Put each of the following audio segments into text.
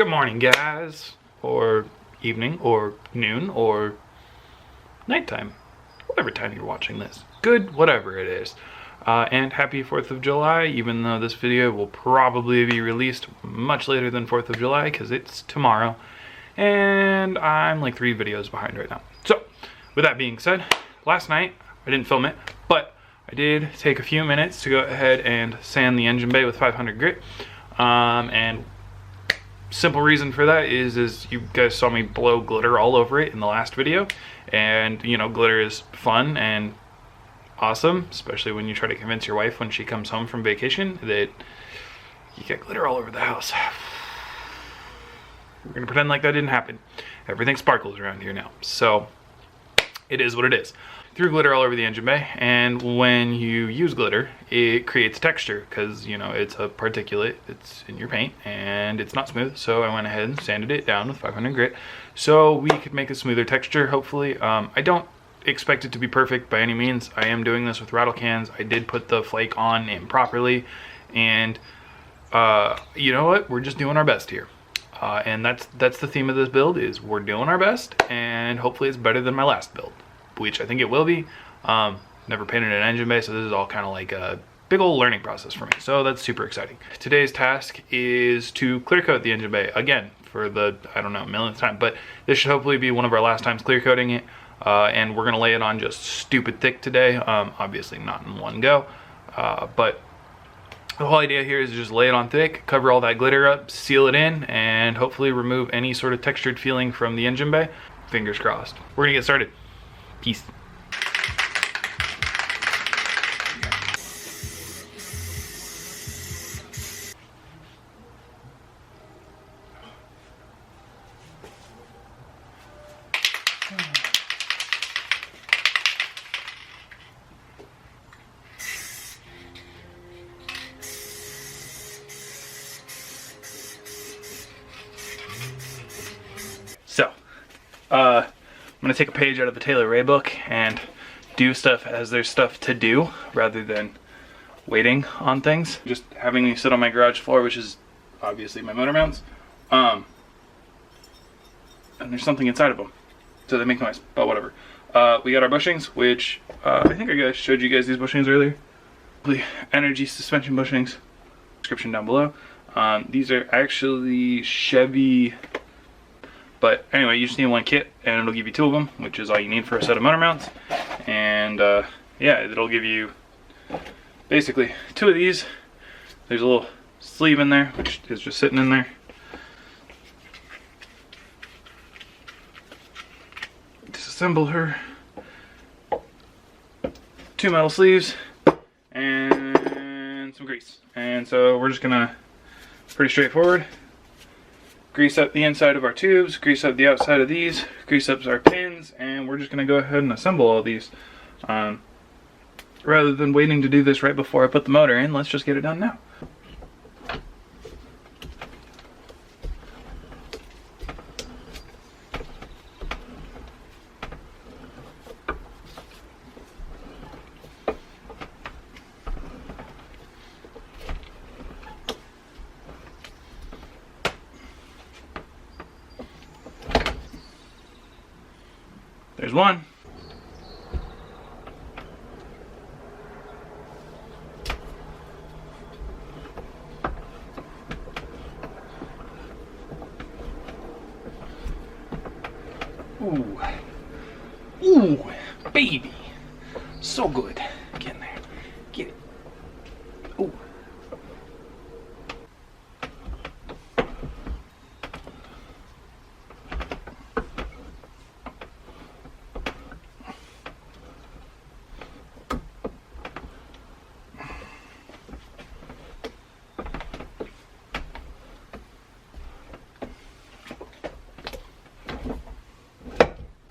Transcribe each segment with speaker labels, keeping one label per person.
Speaker 1: Good morning, guys, or evening, or noon, or nighttime, whatever time you're watching this. Good, whatever it is. And happy 4th of July, even though this video will probably be released much later than 4th of July, because it's tomorrow, and I'm like 3 videos behind right now. So, with that being said, last night, I didn't film it, but I did take a few minutes to go ahead and sand the engine bay with 500 grit, and simple reason for that is you guys saw me blow glitter all over it in the last video, and you know, glitter is fun and awesome, especially when you try to convince your wife when she comes home from vacation that you get glitter all over the house. We're gonna pretend like that didn't happen. Everything sparkles around here now, so it is what it is. Threw glitter all over the engine bay, and when you use glitter, it creates texture because, you know, it's a particulate, it's in your paint, and it's not smooth, so I went ahead and sanded it down with 500 grit so we could make a smoother texture, hopefully. I don't expect it to be perfect by any means. I am doing this with rattle cans. I did put the flake on improperly, and you know what? We're just doing our best here. And that's the theme of this build, is we're doing our best, and hopefully it's better than my last build, which I think it will be. Never painted an engine bay, so this is all kind of like a big old learning process for me, so that's super exciting. Today's task is to clear coat the engine bay again for the, I don't know, millionth time, but this should hopefully be one of our last times clear coating it, and we're gonna lay it on just stupid thick today. Obviously not in one go, but the whole idea here is to just lay it on thick, cover all that glitter up, seal it in, and hopefully remove any sort of textured feeling from the engine bay. Fingers crossed. We're gonna get started. Peace. So, I'm gonna take a page out of the Taylor Ray book and do stuff as there's stuff to do rather than waiting on things. Just having these sit on my garage floor, which is obviously my motor mounts, and there's something inside of them, so they make noise, but whatever. We got our bushings, which I think I showed you guys these bushings earlier. The energy suspension bushings, description down below. These are actually Chevy. But anyway, you just need one kit, and it'll give you 2 of them, which is all you need for a set of motor mounts. And yeah, it'll give you basically 2 of these. There's a little sleeve in there, which is just sitting in there. Disassemble her. 2 metal sleeves and some grease. And so we're just gonna, pretty straightforward, grease up the inside of our tubes, grease up the outside of these, grease up our pins, and we're just going to go ahead and assemble all these. Rather than waiting to do this right before I put the motor in, let's just get it done now. There's one. Ooh. Ooh, baby. So good. Get in there. Get it. Ooh.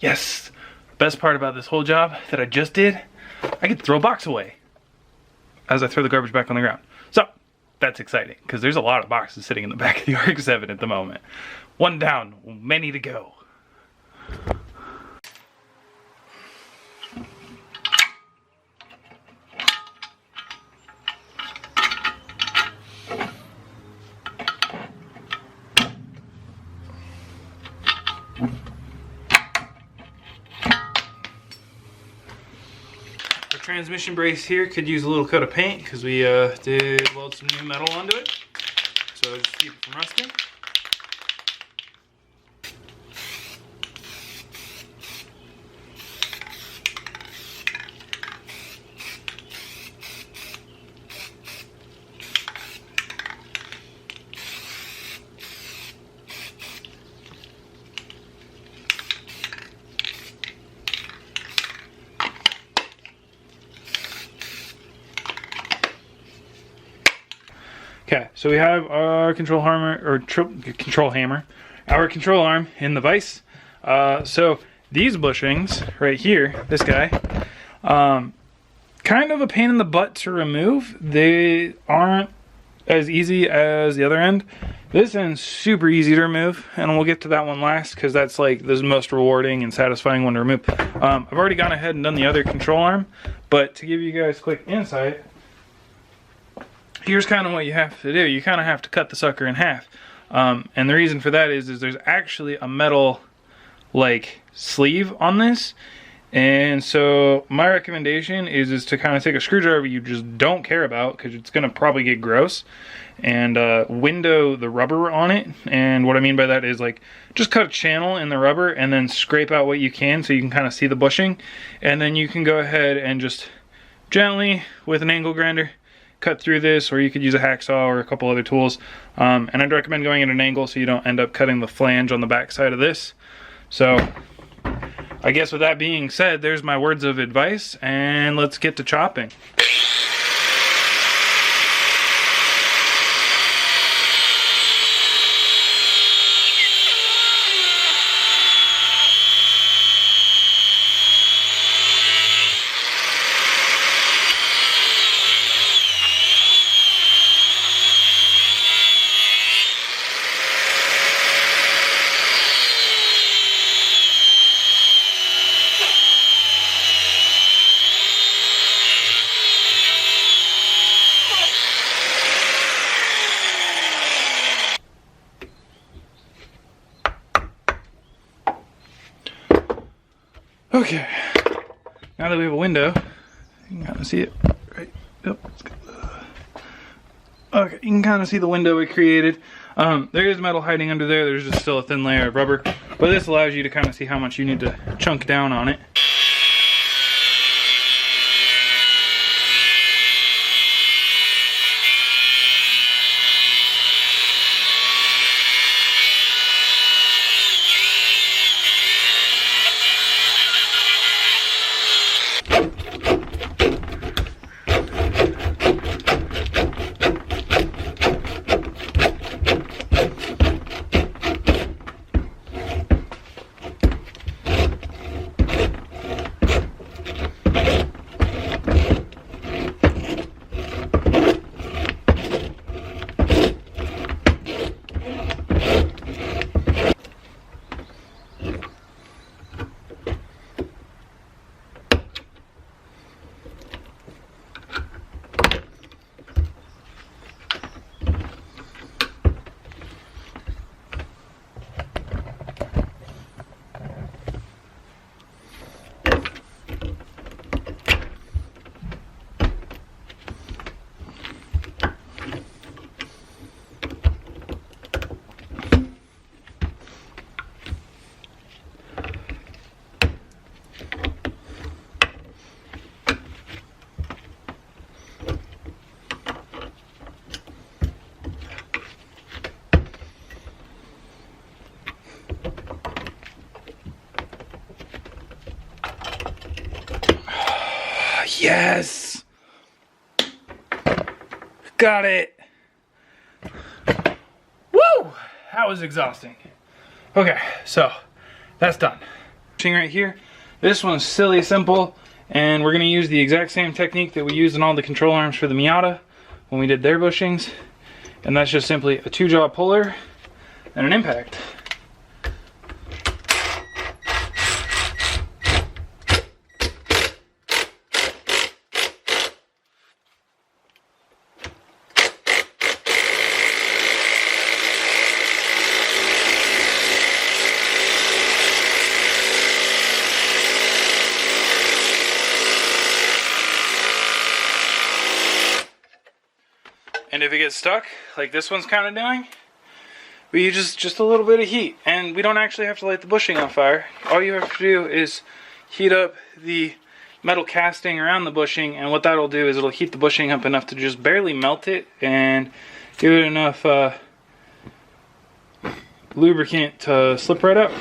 Speaker 1: Yes, best part about this whole job that I just did, I get to throw a box away as I throw the garbage back on the ground. So that's exciting because there's a lot of boxes sitting in the back of the RX-7 at the moment. 1 down, many to go. transmission brace here could use a little coat of paint because we did weld some new metal onto it. So just keep it from rusting. Okay, so we have our control hammer, our control arm in the vise. So these bushings right here, this guy, kind of a pain in the butt to remove. They aren't as easy as the other end. This end's super easy to remove, and we'll get to that one last because that's like the most rewarding and satisfying one to remove. I've already gone ahead and done the other control arm, but to give you guys quick insight, here's kind of what you have to do. You kind of have to cut the sucker in half. And the reason for that is there's actually a metal like sleeve on this. And so my recommendation is to kind of take a screwdriver you just don't care about because it's going to probably get gross, and window the rubber on it. And what I mean by that is like just cut a channel in the rubber and then scrape out what you can so you can kind of see the bushing. And then you can go ahead and just gently with an angle grinder cut through this, or you could use a hacksaw or a couple other tools. And I'd recommend going at an angle so you don't end up cutting the flange on the back side of this. So I guess with that being said, there's my words of advice, and let's get to chopping. Okay, now that we have a window, you can kind of see it, right? Yep. Okay, you can kind of see the window we created. There is metal hiding under there. There's just still a thin layer of rubber, but this allows you to kind of see how much you need to chunk down on it. Yes! Got it! Woo! That was exhausting. Okay, so that's done. Right here, this one's silly simple, and we're gonna use the exact same technique that we used in all the control arms for the Miata when we did their bushings, and that's just simply a 2-jaw puller and an impact. if it gets stuck, like this one's kind of doing, we use just a little bit of heat. And we don't actually have to light the bushing on fire. All you have to do is heat up the metal casting around the bushing, and what that'll do is it'll heat the bushing up enough to just barely melt it and give it enough lubricant to slip right out.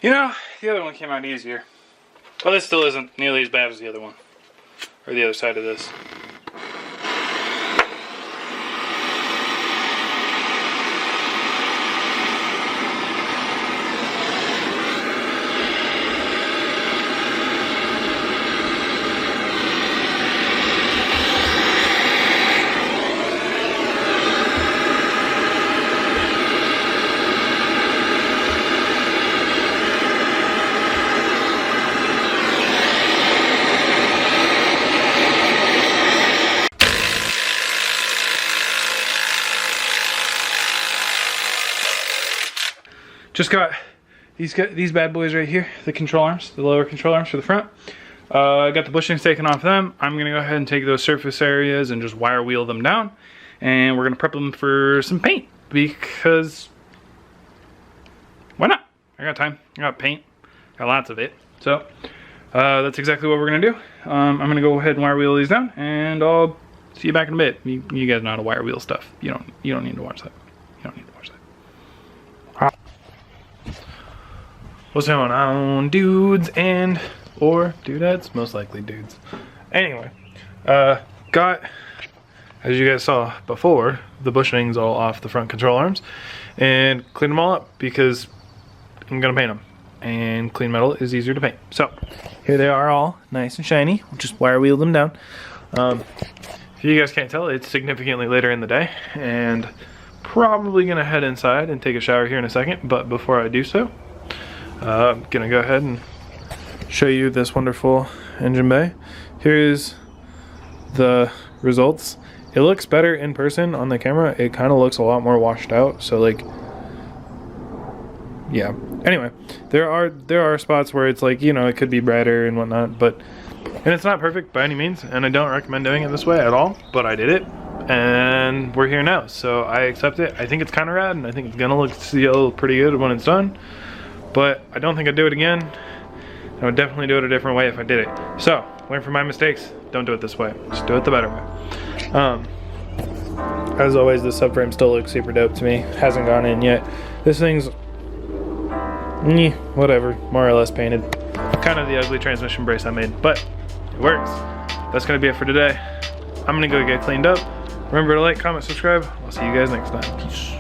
Speaker 1: You know, the other one came out easier. Well, this still isn't nearly as bad as the other one. Or the other side of this. Just got these bad boys right here, the control arms, the lower control arms for the front. I got the bushings taken off them. I'm gonna go ahead and take those surface areas and just wire wheel them down. And we're gonna prep them for some paint because why not? I got time, I got paint, got lots of it. So that's exactly what we're gonna do. I'm gonna go ahead and wire wheel these down and I'll see you back in a bit. You guys know how to wire wheel stuff. You don't need to watch that. You don't need to watch that. What's going on, dudes or dudettes? Most likely dudes. Anyway, got, as you guys saw before, the bushings all off the front control arms and clean them all up because I'm gonna paint them. And clean metal is easier to paint. So here they are, all nice and shiny. We'll just wire wheel them down. If you guys can't tell, it's significantly later in the day and probably gonna head inside and take a shower here in a second. But before I do so, I'm gonna go ahead and show you this wonderful engine bay. Here's the results. It looks better in person. On the camera it kind of looks a lot more washed out, so like, yeah. Anyway, there are spots where it's like, you know, it could be brighter and whatnot, but and it's not perfect by any means, and I don't recommend doing it this way at all, but I did it and we're here now, so I accept it. I think it's kind of rad and I think it's gonna look still pretty good when it's done. But I don't think I'd do it again. I would definitely do it a different way if I did it. So, learn from my mistakes. Don't do it this way. Just do it the better way. As always, the subframe still looks super dope to me. Hasn't gone in yet. This thing's, whatever, more or less painted. Kind of the ugly transmission brace I made, but it works. That's gonna be it for today. I'm gonna go get cleaned up. Remember to like, comment, subscribe. I'll see you guys next time. Peace.